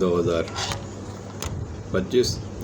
2025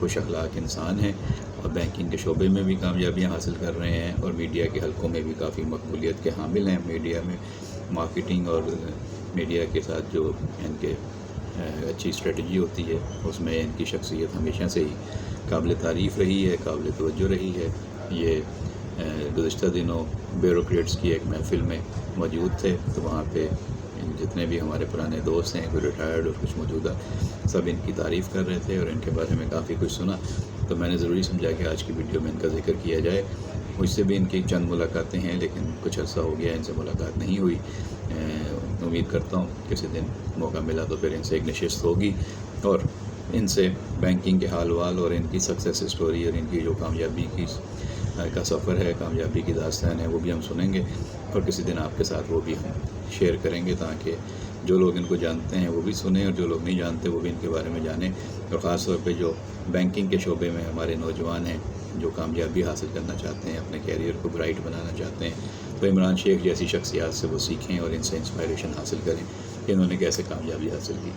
خوش اخلاق انسان ہیں اور بینکنگ کے شعبے میں بھی کامیابیاں حاصل کر رہے ہیں اور میڈیا کے حلقوں میں بھی کافی مقبولیت کے حامل ہیں. میڈیا میں مارکیٹنگ اور میڈیا کے ساتھ جو ان کے اچھی اسٹریٹجی ہوتی ہے اس میں ان کی شخصیت ہمیشہ سے ہی قابل تعریف رہی ہے, قابل توجہ رہی ہے. یہ گزشتہ دنوں بیوروکریٹس کی ایک محفل میں موجود تھے تو وہاں پہ جتنے بھی ہمارے پرانے دوست ہیں, کوئی ریٹائرڈ اور کچھ موجودہ, سب ان کی تعریف کر رہے تھے اور ان کے بارے میں کافی کچھ سنا. تو میں نے ضروری سمجھا کہ آج کی ویڈیو میں ان کا ذکر کیا جائے. مجھ سے بھی ان کی چند ملاقاتیں ہیں لیکن کچھ عرصہ ہو گیا ان سے ملاقات نہیں ہوئی. امید کرتا ہوں کسی دن موقع ملا تو پھر ان سے ایک نشست ہوگی اور ان سے بینکنگ کے حال وال اور ان کی سکسیس اسٹوری اور ان کی جو کامیابی کا سفر ہے, کامیابی کی داستان ہے, وہ بھی ہم سنیں گے اور کسی دن آپ کے ساتھ وہ بھی ہم شیئر کریں گے تاکہ جو لوگ ان کو جانتے ہیں وہ بھی سنیں اور جو لوگ نہیں جانتے وہ بھی ان کے بارے میں جانیں. اور خاص طور پہ جو بینکنگ کے شعبے میں ہمارے نوجوان ہیں جو کامیابی حاصل کرنا چاہتے ہیں, اپنے کیریئر کو برائٹ بنانا چاہتے ہیں, تو عمران شیخ جیسی شخصیات سے وہ سیکھیں اور ان سے انسپائریشن حاصل کریں کہ انہوں نے کیسے کامیابی حاصل کی.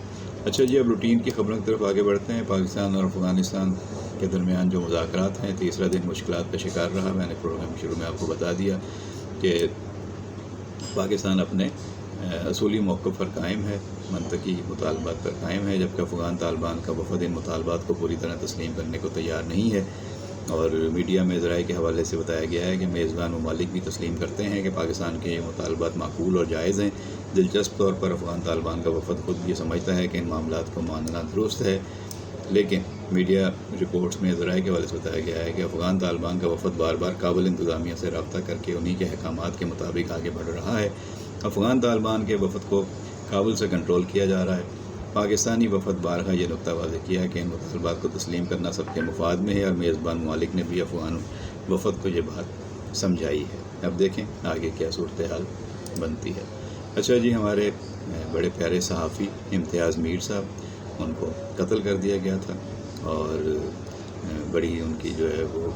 اچھا جی, اب روٹین کی خبروں کی طرف آگے بڑھتے ہیں. پاکستان اور افغانستان کے درمیان جو مذاکرات ہیں, تیسرا دن مشکلات کا شکار رہا. میں نے پروگرام شروع میں آپ کو بتا دیا کہ پاکستان اپنے اصولی موقف پر قائم ہے, منطقی مطالبات پر قائم ہے, جبکہ افغان طالبان کا وفد ان مطالبات کو پوری طرح تسلیم کرنے کو تیار نہیں ہے. اور میڈیا میں ذرائع کے حوالے سے بتایا گیا ہے کہ میزبان ممالک بھی تسلیم کرتے ہیں کہ پاکستان کے یہ مطالبات معقول اور جائز ہیں. دلچسپ طور پر افغان طالبان کا وفد خود یہ سمجھتا ہے کہ ان معاملات کو ماننا درست ہے, لیکن میڈیا رپورٹس میں ذرائع کے حوالے سے بتایا گیا ہے کہ افغان طالبان کا وفد بار بار کابل انتظامیہ سے رابطہ کر کے انہی کے احکامات کے مطابق آگے بڑھ رہا ہے. افغان طالبان کے وفد کو کابل سے کنٹرول کیا جا رہا ہے. پاکستانی وفد بارہا یہ نقطہ واضح کیا ہے کہ ان مطالبات کو تسلیم کرنا سب کے مفاد میں ہے اور میزبان ممالک نے بھی افغان وفد کو یہ بات سمجھائی ہے. اب دیکھیں آگے کیا صورتحال بنتی ہے. اچھا جی, ہمارے بڑے پیارے صحافی امتیاز میر صاحب, ان کو قتل کر دیا گیا تھا اور بڑی ان کی جو ہے وہ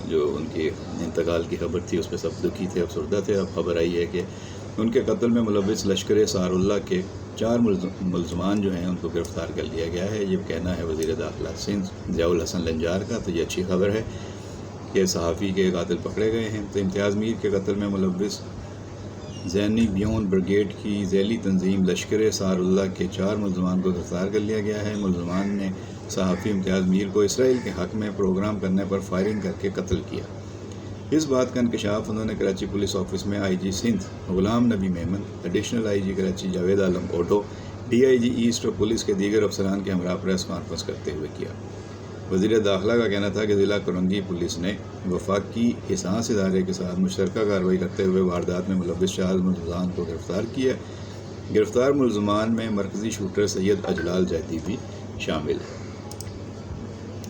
جو ان کی انتقال کی خبر تھی اس پہ سب دکھی تھے, افسردہ تھے. اب خبر آئی ہے کہ ان کے قتل میں ملوث لشکر سار اللہ کے 4 ملزمان جو ہیں ان کو گرفتار کر لیا گیا ہے. یہ کہنا ہے وزیر داخلہ سندھ ضیاء الحسن لنجار کا. تو یہ اچھی خبر ہے کہ صحافی کے قاتل پکڑے گئے ہیں. تو امتیاز میر کے قتل میں ملوث زینی بیون بریگیڈ کی ذیلی تنظیم لشکر سار اللہ کے 4 ملزمان کو گرفتار کر لیا گیا ہے. ملزمان نے صحافی امتیاز میر کو اسرائیل کے حق میں پروگرام کرنے پر فائرنگ کر کے قتل کیا. اس بات کا انکشاف انہوں نے کراچی پولیس آفس میں آئی جی Sindh Ghulam Nabi Memon, additional I G Karachi Javed Alam Odho, D I G east اور پولیس کے دیگر افسران کے ہمراہ پریس کانفرنس کرتے ہوئے کیا. وزیر داخلہ کا کہنا تھا کہ ضلع کرنگی پولیس نے وفاقی حساس ادارے کے ساتھ مشترکہ کارروائی کرتے ہوئے واردات میں ملوث 4 ملزمان کو گرفتار کیا. گرفتار ملزمان میں مرکزی شوٹر سید اجلال زیدی بھی شامل ہے.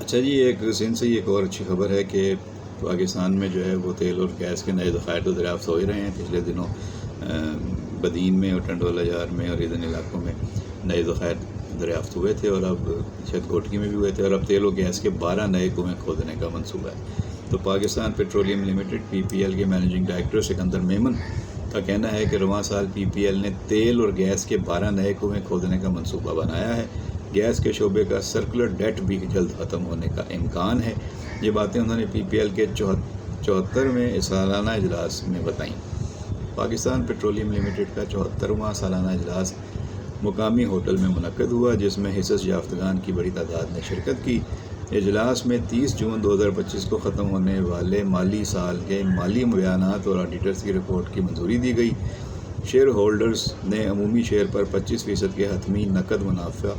اچھا جی, ایک سندھ سے ایک اور اچھی خبر ہے کہ پاکستان میں جو ہے وہ تیل اور گیس کے نئے ذخائر تو دریافت ہو ہی رہے ہیں. پچھلے دنوں بدین میں اور ٹنڈولا جار میں اور ادھر علاقوں میں نئے ذخائر دریافت ہوئے تھے اور اب شاید گھوٹکی میں بھی ہوئے تھے اور اب تیل و گیس کے 12 نئے کنویں کھودنے کا منصوبہ ہے. تو پاکستان پیٹرولیم لمیٹڈ پی پی ایل کے مینیجنگ ڈائریکٹر سکندر میمن کا کہنا ہے کہ رواں سال پی پی ایل نے تیل اور گیس کے 12 نئے کنویں کھودنے کا منصوبہ بنایا ہے. گیس کے شعبے کا سرکولر ڈیٹ بھی جلد ختم ہونے کا امکان ہے. یہ باتیں انہوں نے پی پی ایل کے 74ویں سالانہ اجلاس میں بتائیں. پاکستان پیٹرولیم لمیٹڈ کا 74واں سالانہ اجلاس مقامی ہوٹل میں منعقد ہوا جس میں حصص یافتگان کی بڑی تعداد نے شرکت کی. اجلاس میں 30 جون 2025 کو ختم ہونے والے مالی سال کے مالی بیانات اور آڈیٹرز کی رپورٹ کی منظوری دی گئی. شیئر ہولڈرز نے عمومی شیئر پر 25% کے حتمی نقد منافع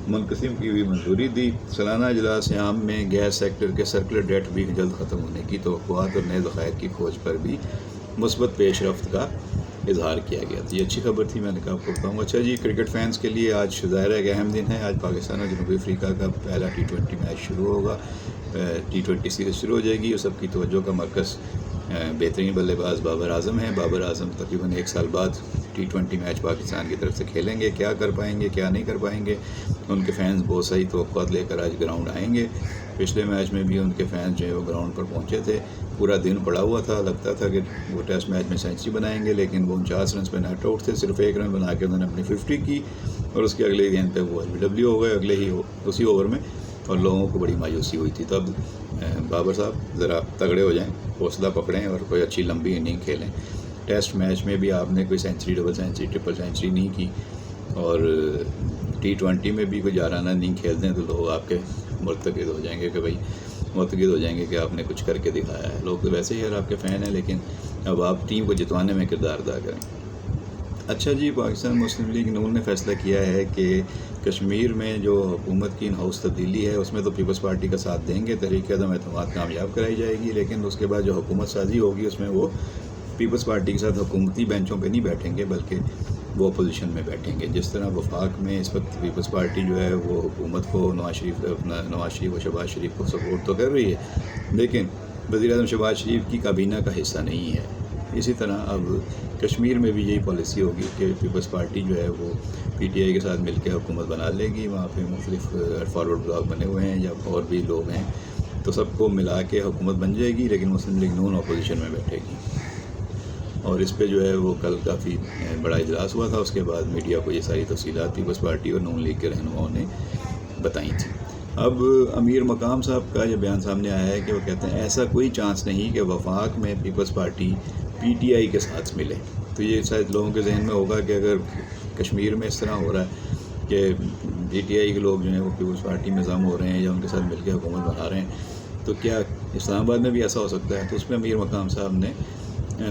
منقسم کی ہوئی منظوری دی. سالانہ اجلاس عام میں گیس سیکٹر کے سرکولر ڈیٹ بھی جلد ختم ہونے کی توقعات اور نئے ذخائر کی کھوج پر بھی مثبت پیش رفت کا اظہار کیا گیا. یہ اچھی خبر تھی, میں نے کہا آپ کو بتاؤں. اچھا جی, کرکٹ فینس کے لیے آج ظاہر ہے ایک اہم دن ہے. آج پاکستان اور جنوبی افریقہ کا پہلا T20 میچ شروع ہوگا. T20 سیریز شروع ہو جائے گی اور سب کی توجہ کا مرکز بہترین بلے باز بابر اعظم ہیں. بابر اعظم تقریباً 1 سال بعد T20 میچ پاکستان کی طرف سے کھیلیں گے. کیا کر پائیں گے, کیا نہیں کر پائیں گے, ان کے فینس بہت صحیح توقعات لے کر آج گراؤنڈ آئیں گے. پچھلے میچ میں بھی ان کے فینس جو ہے وہ گراؤنڈ پر پہنچے تھے. پورا دن پڑا ہوا تھا, لگتا تھا کہ وہ ٹیسٹ میچ میں سینچری بنائیں گے, لیکن وہ 49 رنز پہ ناٹ آؤٹ تھے. صرف 1 رن بنا کے انہوں نے اپنی 50 کی اور اس کے اگلے گیند پہ وہ LBW ہو گئے. اسی اوور میں اور لوگوں کو بڑی مایوسی ہوئی تھی. تب بابر صاحب ذرا تگڑے ہو جائیں, حوصلہ پکڑیں اور کوئی اچھی لمبی اننگ کھیلیں. ٹیسٹ میچ میں بھی آپ نے کوئی century, double century, triple century نہیں کی, اور T20 میں بھی کوئی جارانہ اننگ کھیل دیں تو لوگ آپ کے مرتکز ہو جائیں گے کہ آپ نے کچھ کر کے دکھایا ہے. لوگ تو ویسے ہی یار آپ کے فین ہیں, لیکن اب آپ ٹیم کو جتوانے میں کردار ادا کریں. اچھا جی, پاکستان مسلم لیگ نون نے فیصلہ کیا ہے کہ کشمیر میں جو حکومت کی ان ہاؤس تبدیلی ہے اس میں تو پیپلز پارٹی کا ساتھ دیں گے, تحریک عدم اعتماد کامیاب کرائی جائے گی, لیکن اس کے بعد جو حکومت سازی ہوگی اس میں وہ پیپلز پارٹی کے ساتھ حکومتی بینچوں پہ نہیں بیٹھیں گے بلکہ وہ اپوزیشن میں بیٹھیں گے. جس طرح وفاق میں اس وقت پیپلز پارٹی جو ہے وہ حکومت کو نواز شریف و شہباز شریف کو سپورٹ تو کر رہی ہے, لیکن وزیر اعظم شہباز شریف کی کابینہ کا حصہ نہیں ہے. اسی طرح اب کشمیر میں بھی یہی پالیسی ہوگی کہ پیپلز پارٹی جو ہے وہ PTI کے ساتھ مل کے حکومت بنا لے گی. وہاں پہ مختلف فارورڈ بلاک بنے ہوئے ہیں یا اور بھی لوگ ہیں, تو سب کو ملا کے حکومت بن جائے گی, لیکن مسلم لیگ نون اپوزیشن میں بیٹھے گی. اور اس پہ جو ہے وہ کل کافی بڑا اجلاس ہوا تھا. اس کے بعد میڈیا کو یہ ساری تفصیلات پیپلز پارٹی اور نون لیگ کے رہنماؤں نے بتائی تھیں. اب امیر مقام صاحب کا یہ بیان سامنے آیا ہے کہ وہ کہتے ہیں ایسا کوئی چانس نہیں کہ وفاق میں پیپلز پارٹی PTI کے ساتھ ملے. تو یہ شاید لوگوں کے ذہن میں ہوگا کہ اگر کشمیر میں اس طرح ہو رہا ہے کہ PTI کے لوگ جو ہیں وہ پیپلز پارٹی میں ضم ہو رہے ہیں یا ان کے ساتھ مل کے حکومت بنا رہے ہیں, تو کیا اسلام آباد میں بھی ایسا ہو سکتا ہے؟ تو اس میں امیر مقام صاحب نے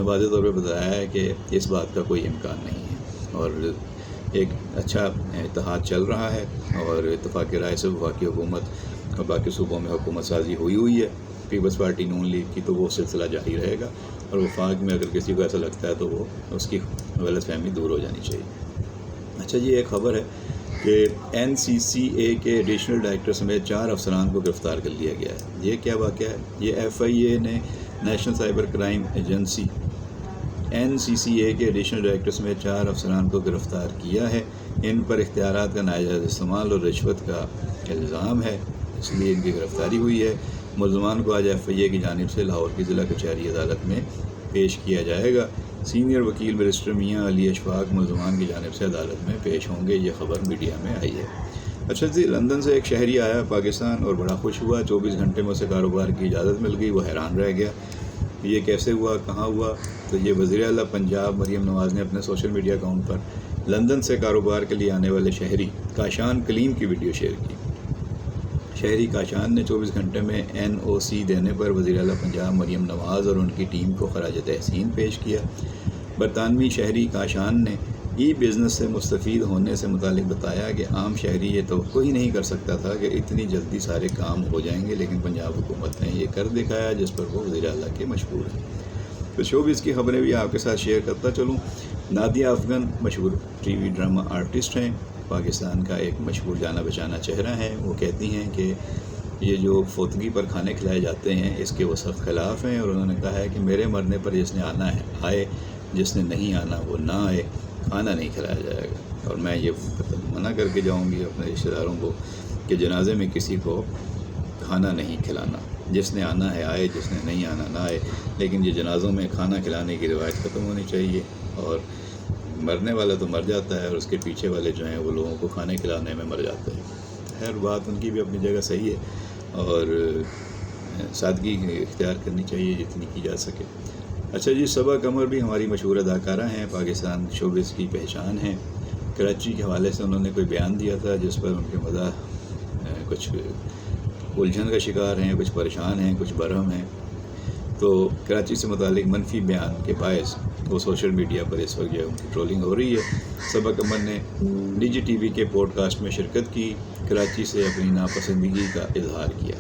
واضح طور پہ بتایا ہے کہ اس بات کا کوئی امکان نہیں ہے, اور ایک اچھا اتحاد چل رہا ہے, اور اتفاق رائے سے وفاقی حکومت اور باقی صوبوں میں حکومت سازی ہوئی ہے پیپلز پارٹی نون لیگ کی, تو وہ سلسلہ جاری رہے گا. اور وفاق میں اگر کسی کو ایسا لگتا ہے تو وہ اس کی غلط فہمی دور ہو جانی چاہیے. اچھا جی, ایک خبر ہے کہ NCCA کے ایڈیشنل ڈائریکٹر سمیت 4 افسران کو گرفتار کر لیا گیا ہے. یہ کیا واقعہ ہے؟ یہ FIA نے national cyber crime agency NCCA کے ایڈیشنل ڈائریکٹر سمیت 4 افسران کو گرفتار کیا ہے. ان پر اختیارات کا ناجائز استعمال اور رشوت کا الزام ہے, اس لیے ان کی گرفتاری ہوئی ہے. ملزمان کو آج FIA کی جانب سے لاہور کی ضلع کچہری عدالت میں پیش کیا جائے گا. سینئر وکیل بیرسٹر میاں علی اشفاق ملزمان کی جانب سے عدالت میں پیش ہوں گے. یہ خبر میڈیا میں آئی ہے. اچھا جی, لندن سے ایک شہری آیا پاکستان اور بڑا خوش ہوا. 24 گھنٹے میں اسے کاروبار کی اجازت مل گئی. وہ حیران رہ گیا یہ کیسے ہوا, کہاں ہوا. تو یہ وزیر اعلیٰ پنجاب مریم نواز نے اپنے سوشل میڈیا اکاؤنٹ پر لندن سے کاروبار کے لیے آنے والے شہری کاشان کلیم کی ویڈیو شیئر کی. شہری کاشان نے 24 گھنٹے میں NOC دینے پر وزیر اعلیٰ پنجاب مریم نواز اور ان کی ٹیم کو خراج تحسین پیش کیا. برطانوی شہری کاشان نے بزنس سے مستفید ہونے سے متعلق بتایا کہ عام شہری یہ توقع ہی نہیں کر سکتا تھا کہ اتنی جلدی سارے کام ہو جائیں گے, لیکن پنجاب حکومت نے یہ کر دکھایا جس پر وہ وزیر اعلیٰ کے مشہور ہیں. تو شوبز کی خبریں بھی آپ کے ساتھ شیئر کرتا چلوں. نادیہ افغان مشہور TV ڈرامہ آرٹسٹ ہیں, پاکستان کا ایک مشہور جانا بچانا چہرہ ہے. وہ کہتی ہیں کہ یہ جو فوتگی پر کھانے کھلائے جاتے ہیں اس کے وہ سخت خلاف ہیں, اور انہوں نے کہا ہے کہ میرے مرنے پر جس نے آنا ہے آئے, جس نے نہیں آنا وہ نہ آئے, کھانا نہیں کھلایا جائے گا. اور میں یہ منع کر کے جاؤں گی اپنے رشتہ داروں کو کہ جنازے میں کسی کو کھانا نہیں کھلانا. جس نے آنا ہے آئے, جس نے نہیں آنا نہ آئے, لیکن یہ جنازوں میں کھانا کھلانے کی روایت ختم ہونی چاہیے. اور مرنے والا تو مر جاتا ہے اور اس کے پیچھے والے جو ہیں وہ لوگوں کو کھانے کھلانے میں مر جاتے ہیں. خیر, بات ان کی بھی اپنی جگہ صحیح ہے اور سادگی اختیار کرنی چاہیے جتنی کی جا سکے. اچھا جی, صبا قمر بھی ہماری مشہور اداکارہ ہیں, پاکستان شوبز کی پہچان ہیں. کراچی کے حوالے سے انہوں نے کوئی بیان دیا تھا جس پر ان کے مداح کچھ الجھن کا شکار ہیں, کچھ پریشان ہیں, کچھ برہم ہیں. تو کراچی سے متعلق منفی بیان کے باعث وہ سوشل میڈیا پر اس وقت جو ہے ان کی ٹرولنگ ہو رہی ہے. صبا قمر نے نجی TV کے پوڈ کاسٹ میں شرکت کی, کراچی سے اپنی ناپسندگی کا اظہار کیا.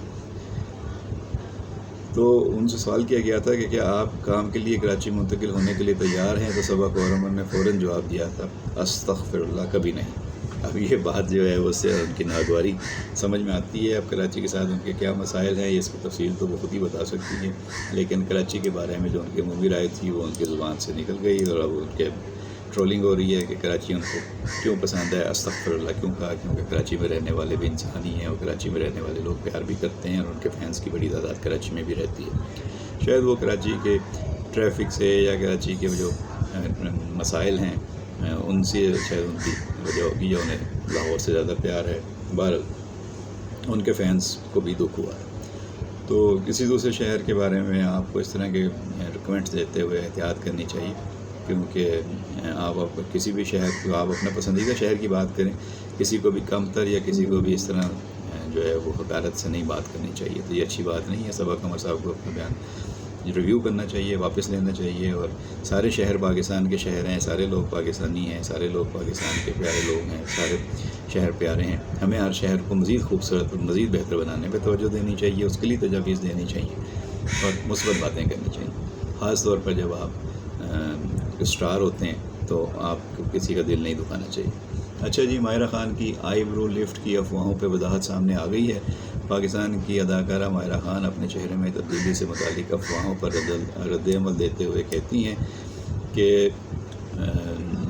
تو ان سے سوال کیا گیا تھا کہ کیا آپ کام کے لیے کراچی منتقل ہونے کے لیے تیار ہیں؟ تو صبا قمر نے فوراً جواب دیا تھا, استغفر اللہ, کبھی نہیں. اب یہ بات جو ہے اس سے ان کی ناگواری سمجھ میں آتی ہے. اب کراچی کے ساتھ ان کے کیا مسائل ہیں اس کی تفصیل تو وہ خود ہی بتا سکتی ہیں, لیکن کراچی کے بارے میں جو ان کی عمومی رائے تھی وہ ان کی زبان سے نکل گئی, اور اب ان کے ٹرولنگ ہو رہی ہے کہ کراچی ان کو کیوں پسند ہے. استغفر اللہ کیوں کہا؟ کیونکہ کراچی میں رہنے والے بھی انسان ہی ہیں, اور کراچی میں رہنے والے لوگ پیار بھی کرتے ہیں, اور ان کے فینس کی بڑی تعداد کراچی میں بھی رہتی ہے. شاید وہ کراچی کے ٹریفک سے یا کراچی کے جو مسائل ہیں ان سے شاید ان کی وجہ ہوگی, یا انہیں لاہور سے زیادہ پیار ہے. بہرحال ان کے فینس کو بھی دکھ ہوا ہے۔ تو کسی دوسرے شہر کے بارے میں آپ کو اس طرح کے ریکمنڈس دیتے ہوئے احتیاط کرنی چاہیے، کیونکہ آپ کسی بھی شہر کو آپ اپنا پسندیدہ شہر کی بات کریں، کسی کو بھی کم تر یا کسی کو بھی اس طرح جو ہے وہ حقارت سے نہیں بات کرنی چاہیے۔ تو یہ اچھی بات نہیں ہے۔ سبا قمر صاحب کو اپنا بیان ریویو کرنا چاہیے، واپس لینا چاہیے، اور سارے شہر پاکستان کے شہر ہیں، سارے لوگ پاکستانی ہیں، سارے لوگ پاکستان کے پیارے لوگ ہیں، سارے شہر پیارے ہیں۔ ہمیں ہر شہر کو مزید خوبصورت اور مزید بہتر بنانے پہ توجہ دینی چاہیے، اس کے لیے تجاویز دینی چاہیے اور مثبت باتیں کرنی چاہیے، خاص طور پر جب آپ اسٹار ہوتے ہیں تو آپ کو کسی کا دل نہیں دکھانا چاہیے۔ اچھا جی، ماہرہ خان کی آئی برو لفٹ کی افواہوں پہ وضاحت سامنے آ گئی ہے۔ پاکستان کی اداکارہ ماہرہ خان اپنے چہرے میں تبدیلی سے متعلق افواہوں پر رد عمل دیتے ہوئے کہتی ہیں کہ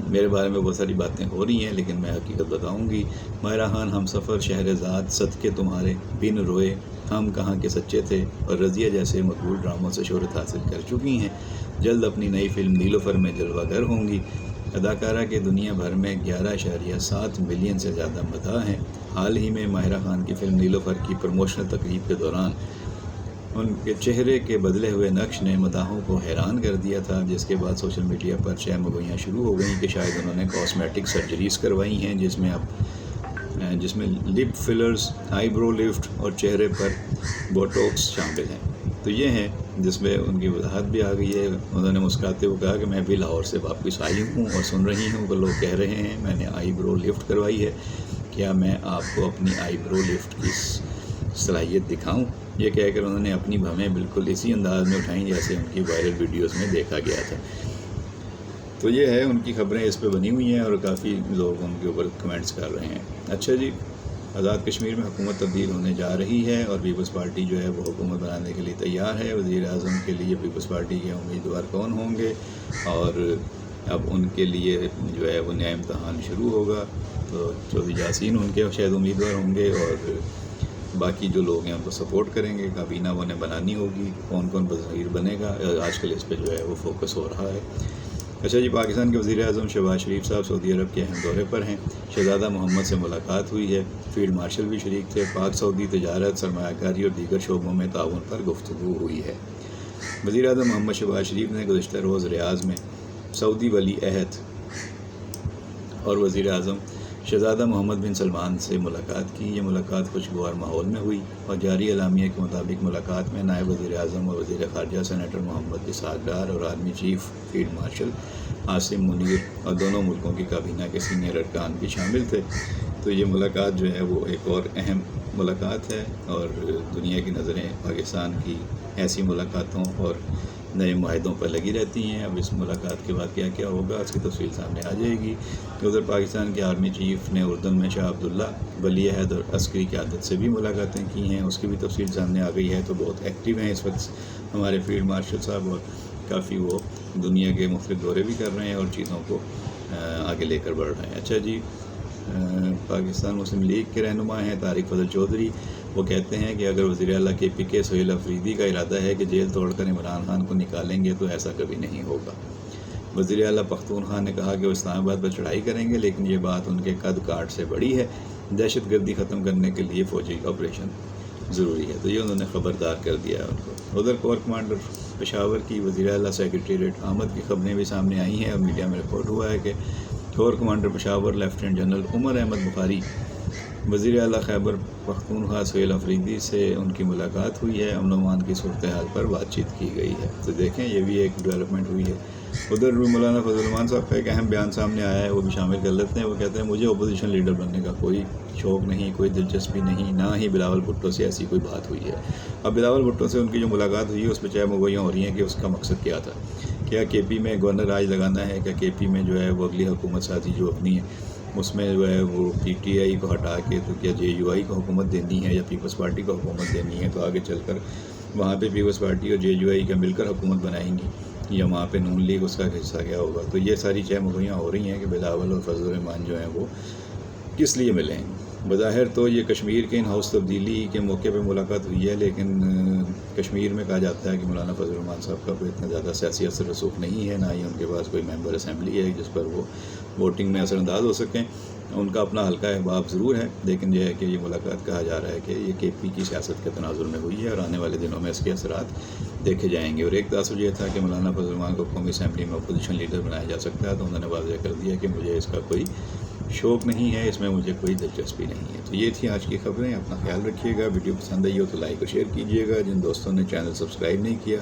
میرے بارے میں بہت ساری باتیں ہو رہی ہیں لیکن میں حقیقت بتاؤں گی۔ ماہرہ خان ہمسفر شہرزاد صدقے تمہارے بن روئے ہم کہاں کے سچے تھے اور رضیہ جیسے مقبول ڈراموں سے شہرت حاصل کر چکی ہیں۔ جلد اپنی نئی فلم نیلوفر میں جلوہ گر ہوں گی۔ اداکارہ کے دنیا بھر میں 11.7 ملین سے زیادہ مداح ہیں۔ حال ہی میں ماہرہ خان کی فلم نیلوفر کی پروموشنل تقریب کے دوران ان کے چہرے کے بدلے ہوئے نقش نے مداحوں کو حیران کر دیا تھا، جس کے بعد سوشل میڈیا پر چہ مگوئیاں شروع ہو گئیں کہ شاید انہوں نے کاسمیٹک سرجریز کروائی ہیں، جس میں لپ فلرز، آئی برو لفٹ اور چہرے پر بوٹوکس شامل ہیں۔ تو یہ ہیں جس میں ان کی وضاحت بھی آ گئی ہے۔ انہوں نے مسکراتے ہوئے کہا کہ میں بھی لاہور سے واپس آئی ہوں اور سن رہی ہوں کہ لوگ کہہ رہے ہیں میں نے آئی برو لفٹ کروائی ہے، کیا میں آپ کو اپنی آئی برو لفٹ کی صلاحیت دکھاؤں؟ یہ کہہ کر انہوں نے اپنی بھویں بالکل اسی انداز میں اٹھائیں جیسے ان کی وائرل ویڈیوز میں دیکھا گیا تھا۔ تو یہ ہے، ان کی خبریں اس پہ بنی ہوئی ہیں اور کافی لوگ ان کے اوپر کمنٹس کر رہے ہیں۔ اچھا جی، آزاد کشمیر میں حکومت تبدیل ہونے جا رہی ہے اور پیپلز پارٹی جو ہے وہ حکومت بنانے کے لیے تیار ہے۔ وزیر اعظم کے لیے پیپلز پارٹی کے امیدوار کون ہوں گے اور اب ان کے لیے جو ہے وہ نیا امتحان شروع ہوگا۔ تو چودھری یاسین ان کے شاید امیدوار ہوں گے اور باقی جو لوگ ہیں ان کو سپورٹ کریں گے۔ کابینہ انہیں بنانی ہوگی، کون کون وزیر بنے گا، آج کل اس پہ جو ہے وہ فوکس ہو رہا ہے۔ اچھا جی، پاکستان کے وزیر اعظم شہباز شریف صاحب سعودی عرب کے اہم دورے پر ہیں۔ شہزادہ محمد سے ملاقات ہوئی ہے، فیلڈ مارشل بھی شریک تھے۔ پاک سعودی تجارت، سرمایہ کاری اور دیگر شعبوں میں تعاون پر گفتگو ہوئی ہے۔ وزیر اعظم محمد شہباز شریف نے گزشتہ روز ریاض میں سعودی ولی عہد اور وزیر اعظم شہزادہ محمد بن سلمان سے ملاقات کی۔ یہ ملاقات خوشگوار ماحول میں ہوئی اور جاری اعلامیہ کے مطابق ملاقات میں نائب وزیر اعظم اور وزیر خارجہ سینیٹر محمد اسحاق ڈار اور army chief field marshal Asim Munir اور دونوں ملکوں کی کابینہ کے سینئر ارکان بھی شامل تھے۔ تو یہ ملاقات جو ہے وہ ایک اور اہم ملاقات ہے اور دنیا کی نظریں پاکستان کی ایسی ملاقاتوں اور نئے معاہدوں پر لگی رہتی ہیں۔ اب اس ملاقات کے بعد کیا کیا ہوگا اس کی تفصیل سامنے آ جائے گی۔ ادھر پاکستان کے آرمی چیف نے اردن میں شاہ عبداللہ ولی عہد اور عسکری قیادت سے بھی ملاقاتیں کی ہیں، اس کی بھی تفصیل سامنے آ گئی ہے۔ تو بہت ایکٹیو ہیں اس وقت ہمارے فیلڈ مارشل صاحب اور کافی وہ دنیا کے مختلف دورے بھی کر رہے ہیں اور چیزوں کو آگے لے کر بڑھ رہے ہیں۔ اچھا جی، پاکستان مسلم لیگ کے رہنما ہیں طارق فضل چودھری، وہ کہتے ہیں کہ اگر وزیر اعلیٰ کے پی کے سہیل افریدی کا ارادہ ہے کہ جیل توڑ کر عمران خان کو نکالیں گے تو ایسا کبھی نہیں ہوگا۔ وزیر اعلیٰ پختونخوا نے کہا کہ وہ اسلام آباد پر چڑھائی کریں گے، لیکن یہ بات ان کے قد کاٹ سے بڑی ہے۔ دہشت گردی ختم کرنے کے لیے فوجی آپریشن ضروری ہے۔ تو یہ انہوں نے خبردار کر دیا ہے ان کو۔ ادھر کور کمانڈر پشاور کی وزیر اعلیٰ سیکریٹریٹ آمد کی خبریں بھی سامنے آئی ہیں اور میڈیا میں رپورٹ ہوا ہے کہ corps commander Peshawar lieutenant general Umar Ahmed Bukhari, وزیر اعلیٰ خیبر پختونخوا سہیل افریدی سے ان کی ملاقات ہوئی ہے۔ امن و امان کی صورتحال پر بات چیت کی گئی ہے۔ تو دیکھیں یہ بھی ایک ڈیولپمنٹ ہوئی ہے۔ ادھر مولانا فضل الرحمان صاحب کا ایک اہم بیان سامنے آیا ہے، وہ بھی شامل کر لیتے ہیں۔ وہ کہتے ہیں مجھے اپوزیشن لیڈر بننے کا کوئی شوق نہیں، کوئی دلچسپی نہیں، نہ ہی بلاول بھٹو سے ایسی کوئی بات ہوئی ہے۔ اب بلاول بھٹو سے ان کی جو ملاقات ہوئی ہے اس پہ چہ مگوئیاں ہو رہی ہیں کہ اس کا مقصد کیا تھا۔ کیا کے پی میں گورنر راج لگانا ہے؟ کیا کے پی میں جو ہے وہ اگلی حکومت سازی جو اپنی ہے اس میں جو ہے وہ پی ٹی آئی کو ہٹا کے تو کیا جے یو آئی کو حکومت دینی ہے یا پیپلز پارٹی کو حکومت دینی ہے؟ تو آگے چل کر وہاں پہ پیپلز پارٹی اور جے یو آئی کا مل کر حکومت بنائیں گی یا وہاں پہ نون لیگ اس کا حصہ کیا ہوگا؟ تو یہ ساری چہ مگوئیاں ہو رہی ہیں کہ بلاول اور فضل الرحمان جو ہیں وہ کس لیے ملیں گے۔ بظاہر تو یہ کشمیر کے ان ہاؤس تبدیلی کے موقع پہ ملاقات ہوئی ہے، لیکن کشمیر میں کہا جاتا ہے کہ مولانا فضل الرحمان صاحب کا کوئی اتنا زیادہ سیاسی اثر رسوخ نہیں ہے، نہ ہی ان کے پاس کوئی ممبر اسمبلی ہے جس پر وہ ووٹنگ میں اثر انداز ہو سکیں۔ ان کا اپنا حلقہ احباب ضرور ہے، لیکن یہ ہے کہ یہ ملاقات کہا جا رہا ہے کہ یہ کے پی کی سیاست کے تناظر میں ہوئی ہے اور آنے والے دنوں میں اس کے اثرات دیکھے جائیں گے۔ اور ایک تاثر یہ تھا کہ مولانا فضل الرحمان کو قومی اسمبلی میں اپوزیشن لیڈر بنایا جا سکتا ہے، تو انہوں نے واضح کر دیا کہ مجھے اس کا کوئی شوق نہیں ہے، اس میں مجھے کوئی دلچسپی نہیں ہے۔ تو یہ تھی آج کی خبریں، اپنا خیال رکھیے گا، ویڈیو پسند آئی ہو تو لائک اور شیئر کیجیے گا، جن دوستوں نے چینل سبسکرائب نہیں کیا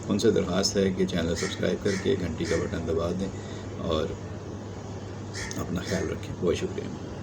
ان سے درخواست ہے کہ چینل سبسکرائب کر کے گھنٹی کا بٹن دبا دیں اور اپنا خیال رکھیں۔ بہت شکریہ۔